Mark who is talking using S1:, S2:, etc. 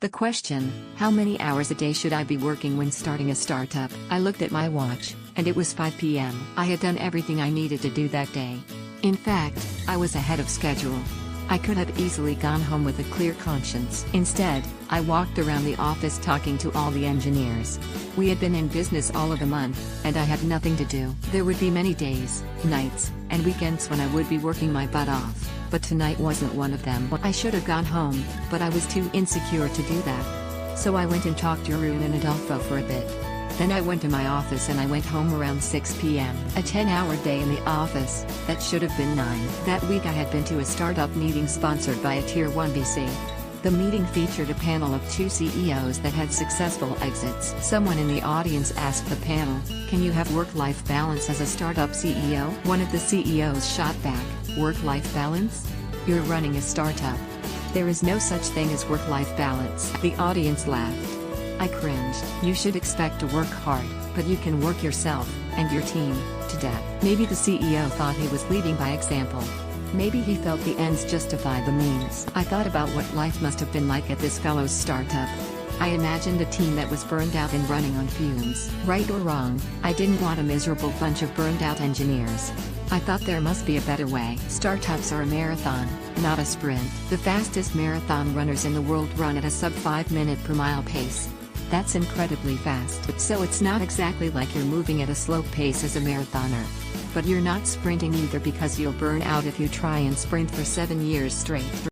S1: The question, how many hours a day should I be working when starting a startup? I looked at my watch, and it was 5 p.m. I had done everything I needed to do that day. In fact, I was ahead of schedule. I could have easily gone home with a clear conscience. Instead, I walked around the office talking to all the engineers. We had been in business all of a month, and I had nothing to do. There would be many days, nights, and weekends when I would be working my butt off, but tonight wasn't one of them. I should have gone home, but I was too insecure to do that. So I went and talked to Arun and Adolfo for a bit. Then I went to my office and I went home around 6 p.m. A 10-hour day in the office, that should have been 9. That week I had been to a startup meeting sponsored by a Tier 1 VC. The meeting featured a panel of 2 CEOs that had successful exits. Someone in the audience asked the panel, "Can you have work-life balance as a startup CEO?" One of the CEOs shot back, "Work-life balance? You're running a startup. There is no such thing as work-life balance." The audience laughed. I cringed. You should expect to work hard, but you can work yourself, and your team, to death. Maybe the CEO thought he was leading by example. Maybe he felt the ends justify the means. I thought about what life must have been like at this fellow's startup. I imagined a team that was burned out and running on fumes. Right or wrong, I didn't want a miserable bunch of burned out engineers. I thought there must be a better way. Startups are a marathon, not a sprint. The fastest marathon runners in the world run at a sub 5 minute per mile pace. That's incredibly fast. So it's not exactly like you're moving at a slow pace as a marathoner. But you're not sprinting either, because you'll burn out if you try and sprint for 7 years straight.